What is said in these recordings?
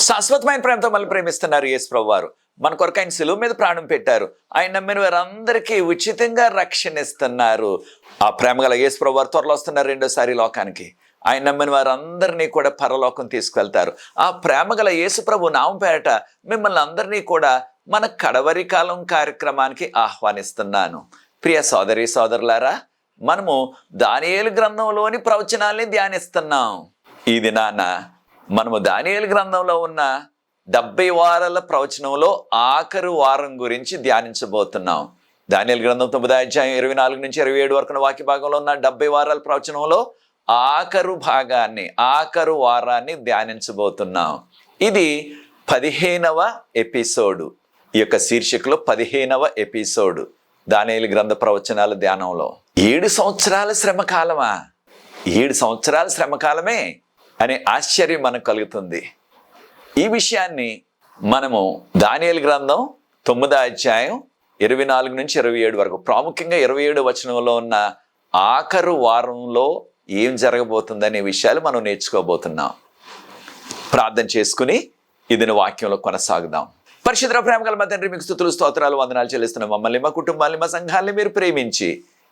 శాశ్వతమైన ప్రేమతో మళ్ళీ ప్రేమిస్తున్నారు యేసు ప్రభు వారు. మన కొరకు ఆయన సిలువ మీద ప్రాణం పెట్టారు. ఆయన నమ్మిన వారందరికీ ఉచితంగా రక్షణ ఇస్తున్నారు. ఆ ప్రేమ గల యేసు ప్రభు వారు త్వరలో వస్తున్నారు రెండోసారి లోకానికి. ఆయన నమ్మిన వారందరినీ కూడా పరలోకం తీసుకువెళ్తారు. ఆ ప్రేమ గల యేసు ప్రభు నామం పేరట మిమ్మల్ని అందరినీ కూడా మన కడవరి కాలం కార్యక్రమానికి ఆహ్వానిస్తున్నాను. ప్రియ సోదరి సోదరులారా, మనము దానియేలు గ్రంథంలోని ప్రవచనాల్ని ధ్యానిస్తున్నాం. ఈ దినాన మనము దానియేలు గ్రంథంలో ఉన్న 70 వారాల ప్రవచనంలో ఆఖరు వారం గురించి ధ్యానించబోతున్నాం. దానియేలు గ్రంథం 9వ అధ్యాయం 24 నుంచి 27 వరకు వాక్య భాగంలో ఉన్న 70 వారాల ప్రవచనంలో ఆఖరు వారాన్ని ధ్యానించబోతున్నాం. ఇది 15వ ఎపిసోడు. ఈ యొక్క శీర్షికలో 15వ ఎపిసోడు దానియేలు గ్రంథ ప్రవచనాల ధ్యానంలో. 7 సంవత్సరాల శ్రమకాలమా? 7 సంవత్సరాల శ్రమకాలమే అనే ఆశ్చర్యం మనకు కలుగుతుంది. ఈ విషయాన్ని మనము దానియేలు గ్రంథం 9వ అధ్యాయం 24 నుంచి 27 వరకు, ప్రాముఖ్యంగా 27వ వచనంలో ఉన్న ఆఖరు వారంలో ఏం జరగబోతుందనే విషయాలు మనం నేర్చుకోబోతున్నాం. ప్రార్థన చేసుకుని ఇది వాక్యంలో కొనసాగుదాం. పరిశుద్ధ ప్రేమ గల మా తండ్రి, మీకు స్తుతులు స్తోత్రాలు వందనాలు చెల్లిస్తున్నాం. మమ్మల్ని, మా కుటుంబాన్ని, మా సంఘాన్ని మీరు ప్రేమించి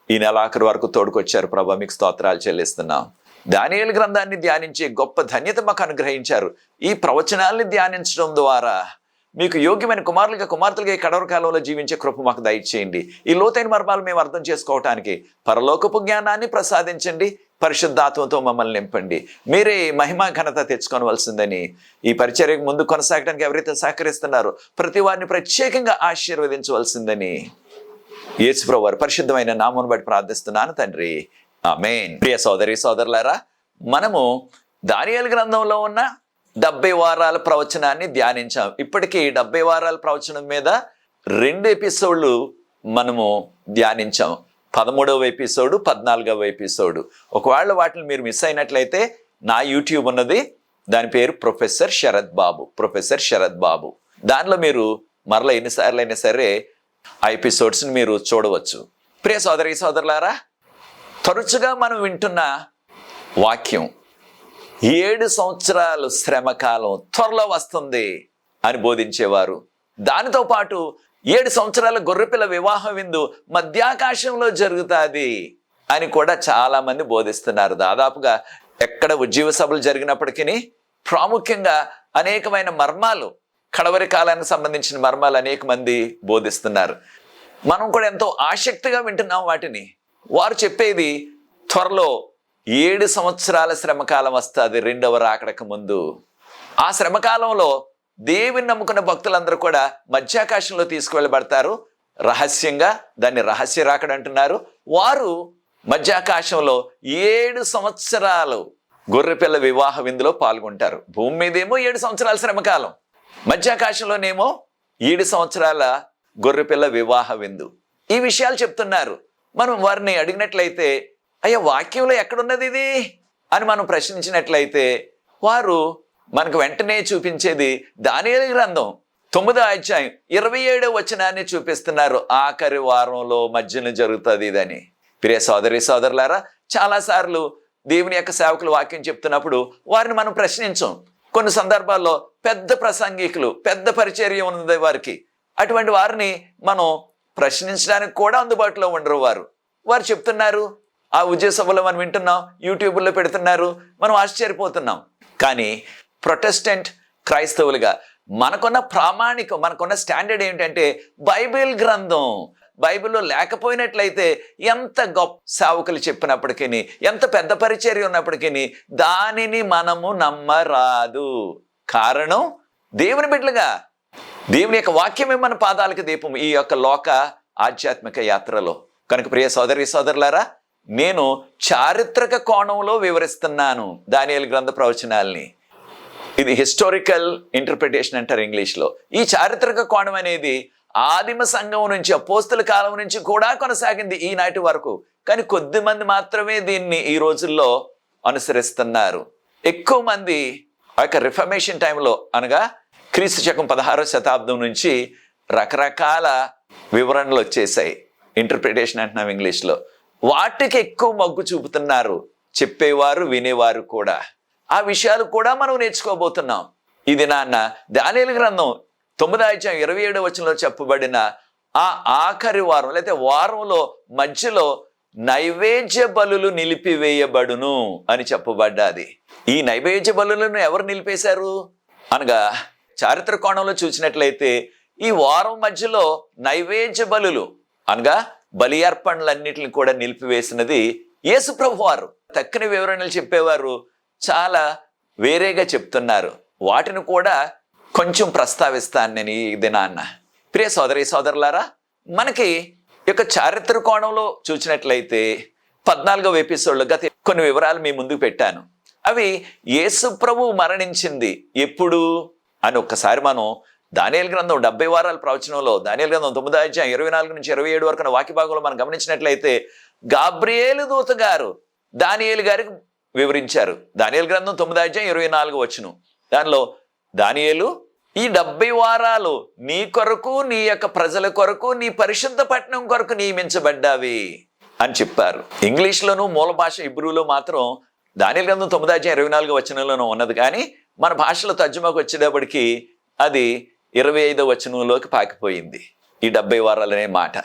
ఈ నెల ఆఖరు వరకు తోడుకొచ్చారు ప్రభా, మీకు స్తోత్రాలు చెల్లిస్తున్నాం. దానియేలు గ్రంథాన్ని ధ్యానించే గొప్ప ధన్యత మాకు అనుగ్రహించారు. ఈ ప్రవచనాల్ని ధ్యానించడం ద్వారా మీకు యోగ్యమైన కుమార్తెలుగా ఈ కడవరి కాలంలో జీవించే కృప మాకు దయచేయండి. ఈ లోతైన మర్మాలు మేము అర్థం చేసుకోవటానికి పరలోకపు జ్ఞానాన్ని ప్రసాదించండి. పరిశుద్ధాత్మతో మమ్మల్ని నింపండి. మీరే మహిమా ఘనత తెచ్చుకోవలసిందని, ఈ పరిచర్యకు ముందు కొనసాగడానికి ఎవరైతే సహకరిస్తున్నారో ప్రతి వారిని ప్రత్యేకంగా ఆశీర్వదించవలసిందని యేసు ప్రభువు వారి పరిశుద్ధమైన నామమును బట్టి ప్రార్థిస్తున్నాను తండ్రి, ఆమేన్. ప్రియ సోదరి సోదరులారా, మనము దానియేలు గ్రంథంలో ఉన్న 70 వారాల ప్రవచనాన్ని ధ్యానించాం. ఇప్పటికీ 70 వారాల ప్రవచనం మీద 2 ఎపిసోడ్లు మనము ధ్యానించాం. 13వ ఎపిసోడు, 14వ ఎపిసోడు. ఒకవేళ వాటిని మీరు మిస్ అయినట్లయితే నా యూట్యూబ్ ఉన్నది, దాని పేరు ప్రొఫెసర్ శరత్ బాబు. దానిలో మీరు మరలా ఎన్నిసార్లు అయినా సరే ఆ ఎపిసోడ్స్ని మీరు చూడవచ్చు. ప్రియ సోదరి సోదరులారా, తరచుగా మనం వింటున్న వాక్యం 7 సంవత్సరాలు శ్రమకాలం త్వరలో వస్తుంది అని బోధించేవారు. దానితో పాటు 7 సంవత్సరాల గొర్రెపిల్ల వివాహ విందు మధ్యాకాశంలో జరుగుతుంది అని కూడా చాలా మంది బోధిస్తున్నారు. దాదాపుగా ఎక్కడ ఉజ్జీవ సభలు జరిగినప్పటికీ ప్రాముఖ్యంగా అనేకమైన మర్మాలు, కడవరి కాలానికి సంబంధించిన మర్మాలు అనేక మంది బోధిస్తున్నారు. మనం కూడా ఎంతో ఆసక్తిగా వింటున్నాం వాటిని. వారు చెప్పేది త్వరలో 7 సంవత్సరాల శ్రమకాలం వస్తుంది రెండవ రాకడకు ముందు. ఆ శ్రమకాలంలో దేవుని నమ్ముకున్న భక్తులందరూ కూడా మధ్యాకాశంలో తీసుకువెళ్ళబడతారు. రహస్యంగా, దాన్ని రహస్య రాకడ అంటున్నారు. వారు మధ్యాకాశంలో 7 సంవత్సరాలు గొర్రెపిల్ల వివాహ విందులో పాల్గొంటారు. భూమి మీదేమో 7 సంవత్సరాల శ్రమకాలం, మధ్యాకాశంలోనేమో 7 సంవత్సరాల గొర్రెపిల్ల వివాహ విందు. ఈ విషయాలు చెప్తున్నారు. మనం వారిని అడిగినట్లయితే, అయ్యా వాక్యంలో ఎక్కడున్నది ఇది అని మనం ప్రశ్నించినట్లయితే వారు మనకు వెంటనే చూపించేది దానియేలు గ్రంథం 9వ అధ్యాయం 27వ వచనాన్ని చూపిస్తున్నారు. ఆఖరి వారంలో మధ్యన జరుగుతుంది ఇదని. ప్రియ సోదరి సోదరులారా, చాలాసార్లు దేవుని యొక్క సేవకులు వాక్యం చెప్తున్నప్పుడు వారిని మనం ప్రశ్నించం. కొన్ని సందర్భాల్లో పెద్ద ప్రసంగికులు, పెద్ద పరిచర్య ఉన్నది వారికి, అటువంటి వారిని మనం ప్రశ్నించడానికి కూడా అందుబాటులో ఉండరు. వారు చెప్తున్నారు, ఆ ఉద్యోగ సభలో మనం వింటున్నాం, యూట్యూబ్లో పెడుతున్నారు, మనం ఆశ్చర్యపోతున్నాం. కానీ ప్రొటెస్టెంట్ క్రైస్తవులుగా మనకున్న ప్రామాణికం, మనకున్న స్టాండర్డ్ ఏంటంటే బైబిల్ గ్రంథం. బైబిల్లో లేకపోయినట్లయితే ఎంత గొప్ప సేవకులు చెప్పినప్పటికీ, ఎంత పెద్ద పరిచర్య ఉన్నప్పటికీ దానిని మనము నమ్మరాదు. కారణం, దేవుని బిడ్డలుగా దేవుని యొక్క వాక్యమే మన పాదాలకు దీపం ఈ యొక్క లోక ఆధ్యాత్మిక యాత్రలో. కనుక ప్రియ సోదరి సోదరులారా, నేను చారిత్రక కోణంలో వివరిస్తున్నాను దానియేలు గ్రంథ ప్రవచనాల్ని. ఇది హిస్టారికల్ ఇంటర్ప్రిటేషన్ అంటారు ఇంగ్లీష్లో. ఈ చారిత్రక కోణం అనేది ఆదిమ సంఘం నుంచి, అపోస్తల కాలం నుంచి కూడా కొనసాగింది ఈనాటి వరకు. కానీ కొద్ది మంది మాత్రమే దీన్ని ఈ రోజుల్లో అనుసరిస్తున్నారు. ఎక్కువ మంది ఆ యొక్క రిఫర్మేషన్ టైంలో, అనగా క్రీస్తు శకం 16వ శతాబ్దం నుంచి రకరకాల వివరణలు వచ్చేసాయి. ఇంటర్ప్రిటేషన్ అంటున్నాం ఇంగ్లీష్లో. వాటికి ఎక్కువ మొగ్గు చూపుతున్నారు చెప్పేవారు, వినేవారు కూడా. ఆ విషయాలు కూడా మనం నేర్చుకోబోతున్నాం. ఇది నాన్న దానియేలు గ్రంథం 9:27 చెప్పబడిన ఆ ఆఖరి వారం లేకపోతే వారంలో మధ్యలో నైవేద్య బలులు నిలిపివేయబడును అని చెప్పబడ్డాది. ఈ నైవేద్య బలులను ఎవరు నిలిపేశారు అనగా చారిత్రక కోణంలో చూసినట్లయితే ఈ వారం మధ్యలో నైవేద్య బలులు అనగా బలి అర్పణలన్నిటిని కూడా నిలిపివేసినది యేసుప్రభు వారు. తక్కిన వివరణలు చెప్పేవారు చాలా వేరేగా చెప్తున్నారు. వాటిని కూడా కొంచెం ప్రస్తావిస్తాను నేను ఈ దినాన్న. ప్రియ సోదరి సోదరులారా, మనకి యొక్క చారిత్రక కోణంలో చూసినట్లయితే 14వ ఎపిసోడ్లో గత కొన్ని వివరాలు మీ ముందుకు పెట్టాను. అవి యేసు ప్రభు మరణించింది ఎప్పుడు అని ఒక్కసారి మనం దానియేలు గ్రంథం 70 వారాల ప్రవచనంలో దానియేలు గ్రంథం 9:24-27 వరకు వాక్య భాగంలో మనం గమనించినట్లయితే గాబ్రియేలు దూత గారు దానియేలు గారికి వివరించారు. దానియేలు గ్రంథం 9:24 దానిలో దానియేలు ఈ 70 వారాలు నీ కొరకు, నీ యొక్క ప్రజల కొరకు, నీ పరిశుద్ధ పట్టణం కొరకు నియమించబడ్డావి అని చెప్పారు. ఇంగ్లీష్లోను మూల భాష హిబ్రూలో మాత్రం దానియేలు గ్రంథం 9:24 ఉన్నది. కానీ మన భాషలో తర్జుమాకు వచ్చేటప్పటికి అది 25 పాకిపోయింది ఈ 70 వారాలనే మాట.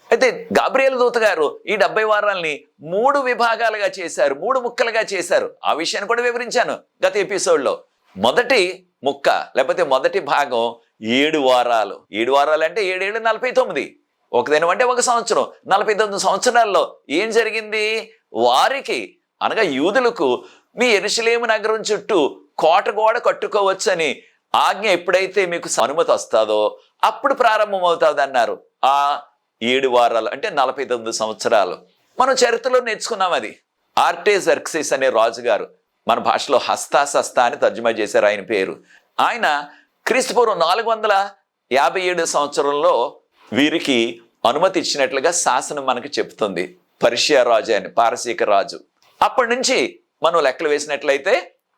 అయితే గాబ్రియేలు దూత గారు ఈ 70 వారాలని 3 విభాగాలుగా చేశారు, 3 ముక్కలుగా చేశారు. ఆ విషయాన్ని కూడా వివరించాను గత ఎపిసోడ్లో. మొదటి ముక్క లేకపోతే మొదటి భాగం 7 వారాలు. 7 వారాలు అంటే 7 ఏళ్ళు 49. ఒక దినం అంటే 1 సంవత్సరం. 49 సంవత్సరాల్లో ఏం జరిగింది? వారికి అనగా యూదులకు మీ యెరూషలేము నగరం చుట్టూ కోట గోడ కట్టుకోవచ్చని ఆజ్ఞ ఎప్పుడైతే మీకు అనుమతి వస్తుందో అప్పుడు ప్రారంభమవుతుంది అన్నారు. ఆ 7 వారాలు అంటే 49 సంవత్సరాలు. మనం చరిత్రలో నేర్చుకున్నాం. అది ఆర్టేజర్క్సిస్ అనే రాజుగారు, మన భాషలో హస్తాసస్తా అని తర్జుమా చేశారు ఆయన పేరు. ఆయన క్రీస్తుపూర్వం 457 సంవత్సరంలో వీరికి అనుమతి ఇచ్చినట్లుగా శాసనం మనకు చెప్తుంది. పర్షియా రాజు అని, పారసీక రాజు. అప్పటి నుంచి మనం లెక్కలు వేసినట్లయితే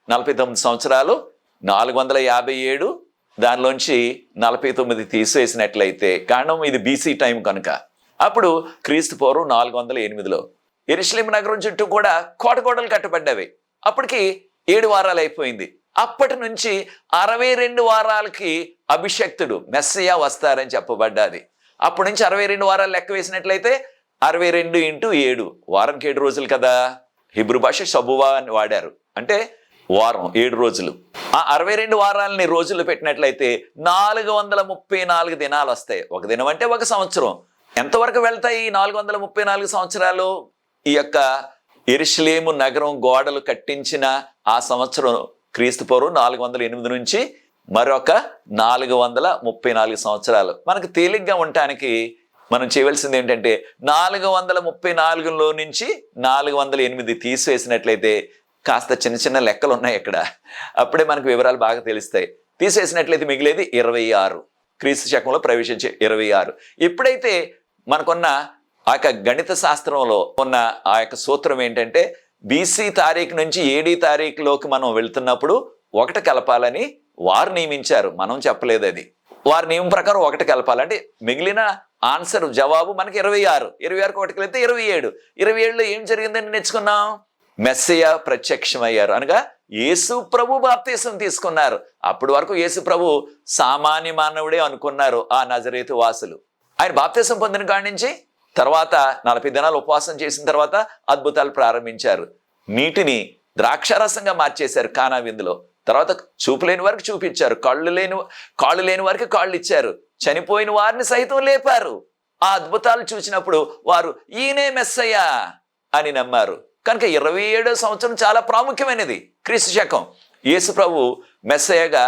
49 సంవత్సరాలు, 457, దానిలోంచి 49 తీసివేసినట్లయితే, కారణం ఇది బీసీ టైం కనుక, అప్పుడు క్రీస్తుపూర్వం 408లో యెరూషలేము నగరం చుట్టూ కూడా కోటగోడలు కట్టబడ్డవి. అప్పటికి 7 వారాలు అయిపోయింది. అప్పటి నుంచి 62 వారాలకి అభిషక్తుడు మెస్సయ్య వస్తారని చెప్పబడ్డాది. అప్పటి నుంచి 62 వారాలు లెక్క వేసినట్లయితే 62 × 7 వారానికి 7 రోజులు కదా. హిబ్రూ భాష షబువా అని వాడారు, అంటే వారం 7 రోజులు. ఆ 62 వారాలని రోజులు పెట్టినట్లయితే 434 దినాలు వస్తాయి. ఒక దినం అంటే 1 సంవత్సరం. ఎంతవరకు వెళ్తాయి 434 సంవత్సరాలు? ఈ యొక్క యెరూషలేము నగరం గోడలు కట్టించిన ఆ సంవత్సరం క్రీస్తుపూర్వం 408 నుంచి మరొక 434 సంవత్సరాలు. మనకు తేలిగ్గా ఉండటానికి మనం చేయవలసింది ఏంటంటే 434లో నుంచి 408 తీసివేసినట్లయితే, కాస్త చిన్న చిన్న లెక్కలు ఉన్నాయి ఇక్కడ, అప్పుడే మనకు వివరాలు బాగా తెలుస్తాయి. తీసేసినట్లయితే మిగిలేది 26, క్రీస్తు శకంలో ప్రవేశించే 26. ఎప్పుడైతే మనకున్న ఆ యొక్క గణిత శాస్త్రంలో ఉన్న ఆ యొక్క సూత్రం ఏంటంటే బీసీ తారీఖు నుంచి ఏడీ తారీఖులోకి మనం వెళ్తున్నప్పుడు 1 కలపాలని వారు నియమించారు, మనం చెప్పలేదు. అది వారి నియమం ప్రకారం 1 కలపాలంటే మిగిలిన ఆన్సర్ జవాబు మనకి 26. 26కి 1 కలిపితే 27. 27లో ఏం జరిగిందని నేర్చుకున్నాం? మెస్సయ్య ప్రత్యక్షమయ్యారు, అనగా యేసు ప్రభు బాప్తీసం తీసుకున్నారు. అప్పటి వరకు యేసు ప్రభు సామాన్య మానవుడే అనుకున్నారు ఆ నజరేతు వాసులు. ఆయన బాప్తీసం పొందిన కాడి నుంచి తర్వాత 40 దినాలు ఉపవాసం చేసిన తర్వాత అద్భుతాలు ప్రారంభించారు. నీటిని ద్రాక్షారసంగా మార్చేశారు కానా విందులో. తర్వాత చూపు లేని వారికి చూపించారు, కాళ్ళు లేని వారికి కాళ్ళు ఇచ్చారు, చనిపోయిన వారిని సైతం లేపారు. ఆ అద్భుతాలు చూసినప్పుడు వారు ఈయనే మెస్సయ్య అని నమ్మారు. కనుక 27వ సంవత్సరం చాలా ప్రాముఖ్యమైనది. క్రీస్తు శకం యేసు ప్రభు మెస్సయ్యగా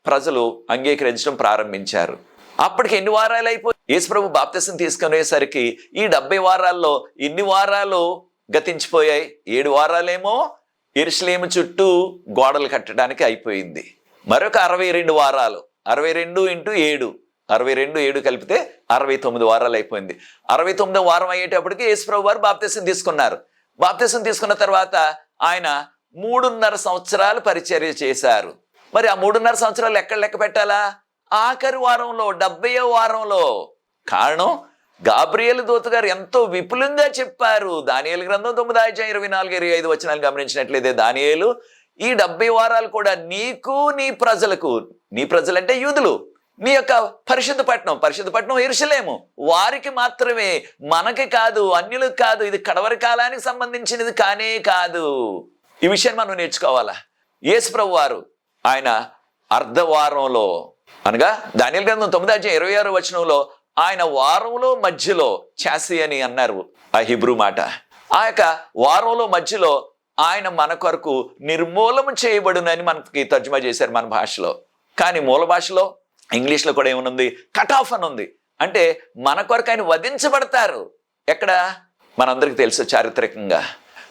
ప్రజలు అంగీకరించడం ప్రారంభించారు. అప్పటికి ఎన్ని వారాలు అయిపోయి యేసు ప్రభు బాప్తిసం తీసుకునేసరికి ఈ 70 వారాల్లో ఎన్ని వారాలు గతించిపోయాయి? 7 వారాలేమో యెరూషలేము చుట్టూ గోడలు కట్టడానికి అయిపోయింది. మరొక 62 వారాలు, 62 × 7, 62 7 కలిపితే 69 వారాలు అయిపోయింది. 69వ వారం అయ్యేటప్పటికి యేసు ప్రభు వారు బాప్తిసం తీసుకున్నారు. బాప్తిసం తీసుకున్న తర్వాత ఆయన 3.5 సంవత్సరాలు పరిచర్య చేశారు. మరి ఆ 3.5 సంవత్సరాలు ఎక్కడ లెక్క పెట్టాలా? ఆఖరి వారంలో, 70వ వారంలో. కారణం గాబ్రియేలు దూత గారు ఎంతో విపులంగా చెప్పారు. దానియేలు గ్రంథం 9:24-25 గమనించినట్లయితే దానియేలు ఈ 70 వారాలు కూడా నీకు నీ ప్రజలకు, నీ ప్రజలంటే యూదులు, నీ యొక్క పరిశుద్ధ పట్టణం యెరూషలేము, వారికి మాత్రమే, మనకి కాదు, అన్యులకు కాదు. ఇది కడవరి కాలానికి సంబంధించినది కానే కాదు. ఈ విషయాన్ని మనం నేర్చుకోవాలా. యేసు ప్రభు వారు ఆయన అర్ధవారంలో, అనగా దానియేలు గ్రంథం 9:26 ఆయన వారంలో మధ్యలో చాసి అని అన్నారు ఆ హిబ్రూ మాట. ఆ యొక్క వారంలో మధ్యలో ఆయన మన కొరకు నిర్మూలన చేయబడునని మనకి తర్జుమా చేశారు మన భాషలో. కానీ మూల భాషలో ఇంగ్లీష్లో కూడా ఏముంది? కట్ ఆఫ్ అని ఉంది. అంటే మన కొరకు ఆయన వధించబడతారు. ఎక్కడ? మనందరికీ తెలుసు చారిత్రకంగా.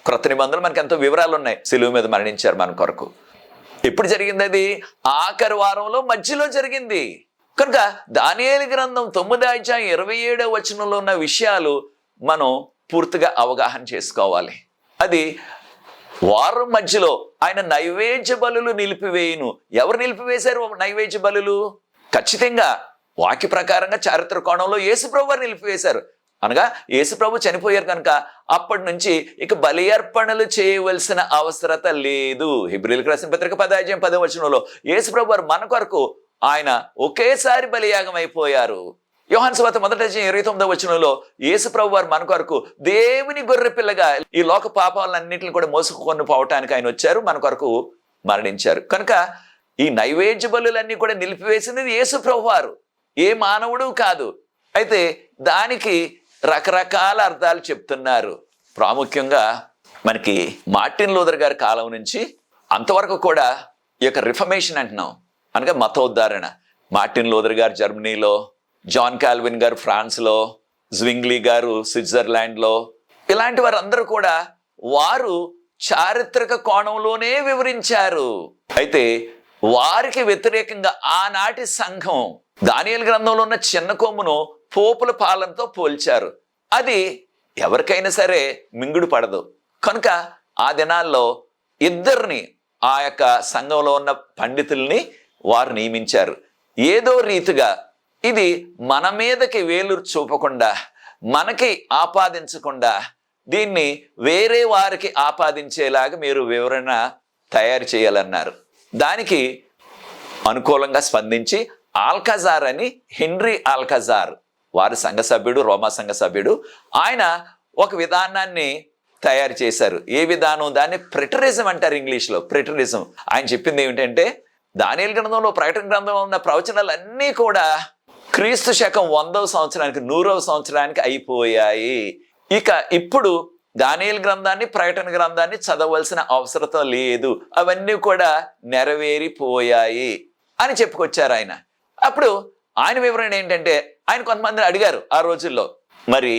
క్రొత్త నిబంధనలు మనకి ఎంతో వివరాలు ఉన్నాయి. సిలువ మీద మరణించారు మన కొరకు. ఎప్పుడు జరిగింది అది? ఆఖరి వారంలో మధ్యలో జరిగింది. కనుక దానియేలు గ్రంథం 9:27 ఉన్న విషయాలు మనం పూర్తిగా అవగాహన చేసుకోవాలి. అది వారం మధ్యలో ఆయన నైవేద్య బలులు నిలిపివేయును. ఎవరు నిలిపివేశారు నైవేద్య బలులు? ఖచ్చితంగా వాక్య ప్రకారంగా చారిత్రక కోణంలో యేసుప్రభు వారు నిలిపివేశారు. అనగా యేసుప్రభు చనిపోయారు కనుక అప్పటి నుంచి ఇక బలి అర్పణలు చేయవలసిన అవసరత లేదు. హెబ్రీయులకు రాసిన పత్రిక 10:10 యేసుప్రభు వారు మన కొరకు ఆయన ఒకేసారి బలియాగం అయిపోయారు. యోహాను సువార్త 1:29 యేసుప్రభు వారు మన కొరకు దేవుని గొర్రె పిల్లగా ఈ లోక పాపాలన్నింటిని కూడా మోసుకొని పోవటానికి ఆయన వచ్చారు, మన కొరకు మరణించారు. కనుక ఈ నైవేద్య బలులన్నీ కూడా నిలిపివేసినది యేసుప్రభు వారు, ఏ మానవుడు కాదు. అయితే దానికి రకరకాల అర్థాలు చెప్తున్నారు. ప్రాముఖ్యంగా మనకి మార్టిన్ లూథర్ గారి కాలం నుంచి అంతవరకు కూడా ఈ యొక్క రిఫర్మేషన్ అంటున్నాం, అనగా మతోద్ధారణ. మార్టిన్ లూథర్ గారు జర్మనీలో, జాన్ కాల్విన్ గారు ఫ్రాన్స్లో, జ్వింగ్లీ గారు స్విట్జర్లాండ్లో, ఇలాంటి వారందరూ కూడా వారు చారిత్రక కోణంలోనే వివరించారు. అయితే వారికి వ్యతిరేకంగా ఆనాటి సంఘం దానియేలు గ్రంథంలో ఉన్న చిన్న కొమ్మును పోపుల పాలనతో పోల్చారు. అది ఎవరికైనా సరే మింగుడు పడదు. కనుక ఆ దినాల్లో ఇద్దరిని, ఆ యొక్క సంఘంలో ఉన్న పండితుల్ని వారు నియమించారు. ఏదో రీతిగా ఇది మన మీదకి వేలు చూపకుండా, మనకి ఆపాదించకుండా, దీన్ని వేరే వారికి ఆపాదించేలాగా మీరు వివరణ తయారు చేయాలన్నారు. దానికి అనుకూలంగా స్పందించి ఆల్కజార్ అని, హెన్రీ ఆల్కజార్, వారి సంఘ సభ్యుడు, రోమా సంఘ సభ్యుడు, ఆయన ఒక విధానాన్ని తయారు చేశారు. ఏ విధానం? దాన్ని ప్రెటరిజం అంటారు ఇంగ్లీష్లో, ప్రెటరిజం. ఆయన చెప్పింది ఏమిటంటే దానియేలు గ్రంథంలో, ప్రకటన గ్రంథంలో ఉన్న ప్రవచనాలన్నీ కూడా క్రీస్తు శకం 100వ సంవత్సరానికి 100వ సంవత్సరానికి అయిపోయాయి. ఇక ఇప్పుడు దానియేలు గ్రంథాన్ని, ప్రకటన గ్రంథాన్ని చదవలసిన అవసరం లేదు, అవన్నీ కూడా నెరవేరిపోయాయి అని చెప్పుకొచ్చారు ఆయన. అప్పుడు ఆయన వివరణ ఏంటంటే, ఆయన కొంతమంది అడిగారు ఆ రోజుల్లో, మరి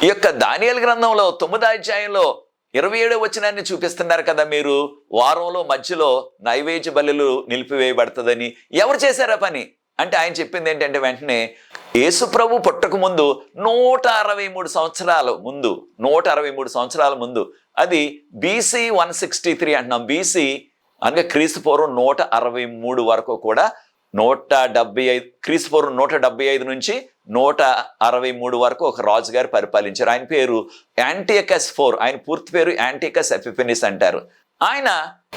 ఈ యొక్క దానియేలు గ్రంథంలో 9:27 చూపిస్తున్నారు కదా మీరు, వారంలో మధ్యలో నైవేద్య బలులు నిలిపివేయబడుతుందని, ఎవరు చేశారా పని అంటే ఆయన చెప్పింది ఏంటంటే, వెంటనే యేసు ప్రభు పుట్టక ముందు 163 సంవత్సరాల ముందు, 163 సంవత్సరాల ముందు, అది BC 163 అంటున్నాం. BC అనగా క్రీస్తు పూర్వం 163 వరకు కూడా 175, క్రీస్తు పూర్వం 175 నుంచి 163 వరకు ఒక రాజుగారు పరిపాలించారు. ఆయన పేరు యాంటియకస్ IV. ఆయన పూర్తి పేరు యాంటియకస్ ఎపిఫెనిస్ అంటారు. ఆయన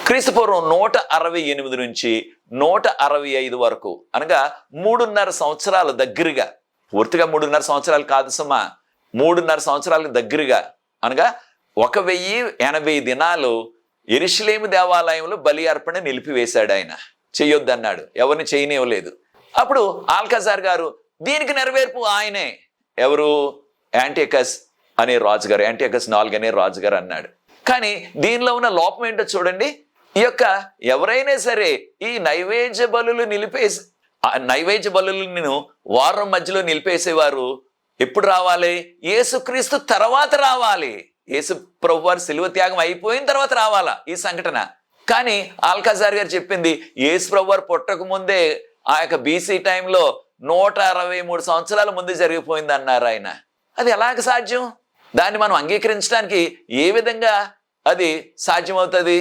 క్రీస్తు పూర్వం 168 నుంచి 165 వరకు, అనగా 3.5 సంవత్సరాలు దగ్గరగా, పూర్తిగా 3.5 సంవత్సరాలు కాదు సుమా, 3.5 సంవత్సరాలకు దగ్గరగా, అనగా 1080 దినాలు యెరూషలేము దేవాలయంలో బలి అర్పణ నిలిపివేశాడు. ఆయన చెయ్యొద్దన్నాడు, ఎవరిని చేయనివ్వలేదు. అప్పుడు ఆల్కజార్ గారు దీనికి నెరవేర్పు ఆయనే. ఎవరు? యాంటియకస్ అనే రాజుగారు, యాంటియకస్ IV అనే రాజుగారు అన్నాడు. కానీ దీనిలో ఉన్న లోపం ఏంటో చూడండి. ఈ యొక్క ఎవరైనా సరే ఈ నైవేద్య బలులను వారం మధ్యలో నిలిపేసేవారు ఎప్పుడు రావాలి? యేసుక్రీస్తు తర్వాత రావాలి. యేసు ప్రభు వారు శిలువ త్యాగం అయిపోయిన తర్వాత రావాలా ఈ సంఘటన. కానీ ఆల్కజార్ గారు చెప్పింది యేసు ప్రభు వారు పుట్టక ముందే, ఆ యొక్క BC టైంలో 163 సంవత్సరాల ముందు జరిగిపోయింది అన్నారు ఆయన. అది ఎలాగ సాధ్యం? దాన్ని మనం అంగీకరించడానికి ఏ విధంగా అది సాధ్యమవుతుంది?